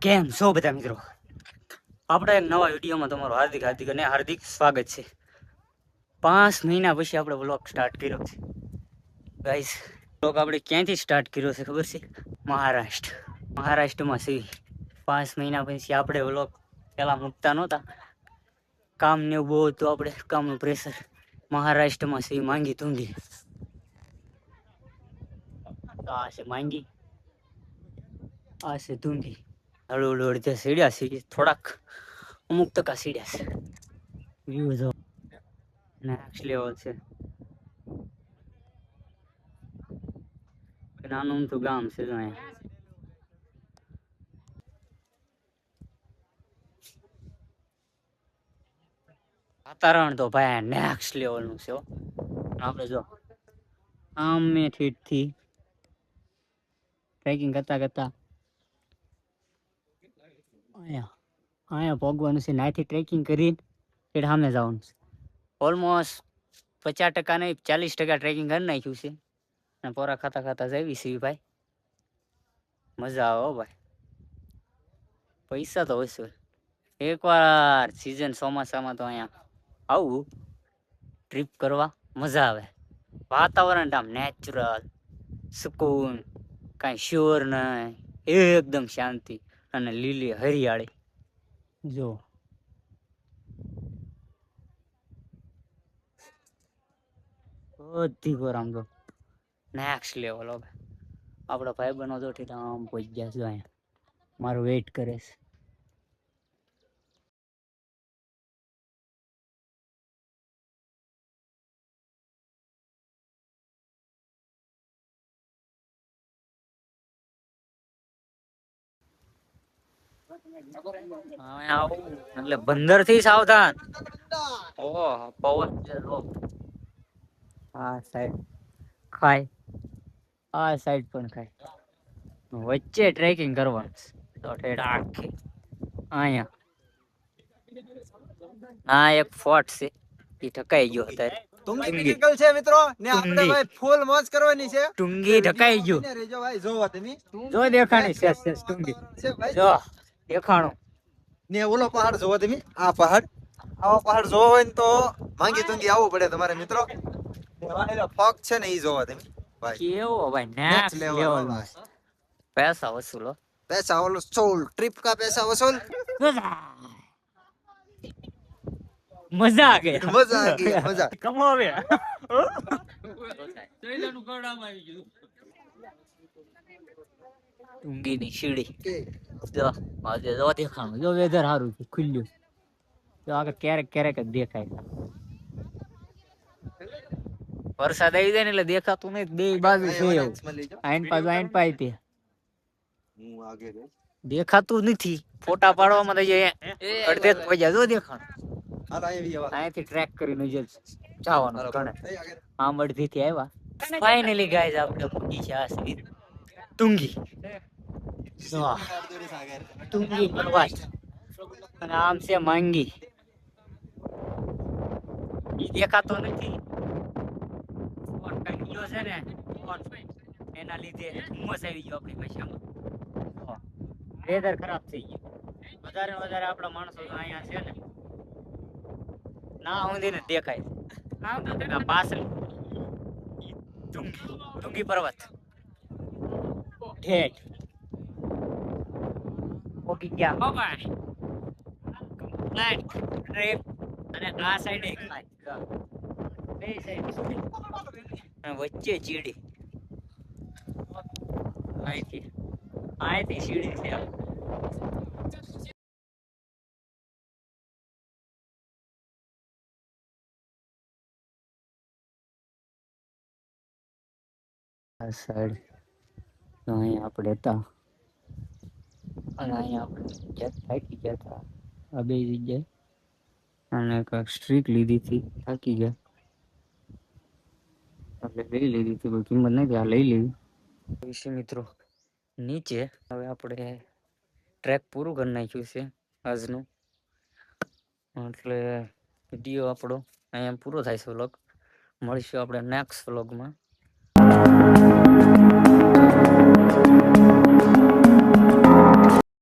કેમ છો બધા મિત્રો? આપણે એક નવા વિડીયોમાં તમારું હાર્દિક હાર્દિક અને હાર્દિક સ્વાગત છે. 5 મહિના પછી આપણે વ્લોગ સ્ટાર્ટ કર્યો છે ગાઈસ. વ્લોગ આપણે ક્યાંથી સ્ટાર્ટ કર્યો છે ખબર છે? મહારાષ્ટ્રમાં છે. 5 મહિના પછી આપણે વ્લોગ પેલા મૂકતા નહોતા, કામ ને બહુ હતું, આપણે કામનું પ્રેશર. મહારાષ્ટ્રમાં છે માંગી તુંગી. આ છે માંગી, આ છે તુંગી. હળુ અડધે સીડ્યા સીડી થોડાક અમુક ટકા સીડ્યા છે. વ્યૂ જો નેક્સ્ટ લેવલ છે. નાનું તો ગામ છે જો અહીંયા. વાતાવરણ તો ભાઈ નેક્સ્ટ લેવલ નું છે. આપણે જો આમે થી ટ્રેકિંગ કરતા કરતા અહીંયા પહોંચવાનું છે. નાથી ટ્રેકિંગ કરીને એટલે સામે જવાનું છે. ઓલમોસ્ટ 50% નહીં 40% ટ્રેકિંગ કરી નાખ્યું છે. અને પોરા ખાતા ખાતા જવી છે ભાઈ. મજા આવે હો ભાઈ. પૈસા તો વસૂલ. એકવાર સીઝન ચોમાસામાં તો અહીંયા આવું ટ્રીપ કરવા મજા આવે. વાતાવરણ આમ નેચરલ, સુકૂન, કાંઈ શોર નહીં, એકદમ શાંતિ અને લીલી હરિયાળી. જો બધી પર આમ તો નેક્સ્ટ લેવલ. હવે આપણા ભાઈ બનો તો આમ પહોંચી ગયા છે. અહીંયા મારું વેઇટ કરે છે. એટલે બંદર થી સાવધાન. ઓહો પવન છે. આ સાઈડ ખાય, આ સાઈડ પણ ખાય. વચ્ચે ટ્રેકિંગ કરવાનું તો ઠેઠ આખી અહીંયા. આ એક ફોર્ટ છે, એ ઢકાઈ ગયો અત્યારે. ટુંગી મેડિકલ છે મિત્રો ને આપણે ભાઈ ફૂલ મોજ કરવાની છે. ટુંગી ઢકાઈ ગયું. રેજો ભાઈ જોવો તમે. જો દેખાણી છે ટુંગી. જો દેખાણું ને ઓલો પહાડ જોવો તમે. આ પહાડ, આવો પહાડ જોવો હોય ને તો માંગી તુંગી આવવું પડે તમારે મિત્રો. ફોક છે ને ઈ જોવો તમે ભાઈ. કેવો ભાઈ નેક્સ્ટ લેવલ. पैसा वसूलो, पैसा वसूल, ट्रिप का पैसा वसूल. मजा आ गया, मजा आ गया, मजा कमावे. ટુંગી ની સીડી જો આજે જો દેખાણું. જો વેધર સારું છે, ખુલ્લું. જો આગળ ક્યારેક ક્યારેક જ દેખાય. વરસાદ આવી જાય ને એટલે દેખાતું નહીં. બે બાજુ છે એવું. આઈન પાઈ તે દેખાતું નથી. ફોટા પાડવામાં તો અડધે જ પહોંચ્યા. જો દેખાણ અહીંયાથી ટ્રેક કરીને જવાનું. આમ અડધી થી આવ્યા. ફાઇનલી ગાઈઝ આપણે પહોંચી છે આ સીટ તુંગી. તુંગી પર્વત અને આમ છે માંગી. દેખાતો નથી છે ને, એના લીધે ધુમ્મસ આવી ગયો આપણી ભાષામાં. વેધર ખરાબ થઈ ગયું. વધારે વધારે આપણા માણસો અહીંયા છે ને ના ઊંધી ને દેખાય. પાછળ તુંગી પર્વત ઠેઠ પોકી ગયા. ટ્રેક અને આ સાઈડ એક બે સાઈડ વચ્ચે ચીડી. અહીંથી સીડી છે. આ સાઈડ અહીંયા આપણે હતા અને અહીંયા આપણે થાકી ગયા હતા આ બે જગ્યાએ. અને કાંઈક સ્ટ્રીક લીધી હતી, થાકી ગયા એટલે લઈ લીધી હતી. કોઈ કિંમત નથી, આ લઈ લીધી. વિશે મિત્રો નીચે હવે આપણે ટ્રેક પૂરું કરી નાખ્યું છે આજનું. એટલે વિડીયો આપણો અહીંયા પૂરો થાય છે વ્લોગ. મળીશું આપણે નેક્સ્ટ વ્લોગમાં.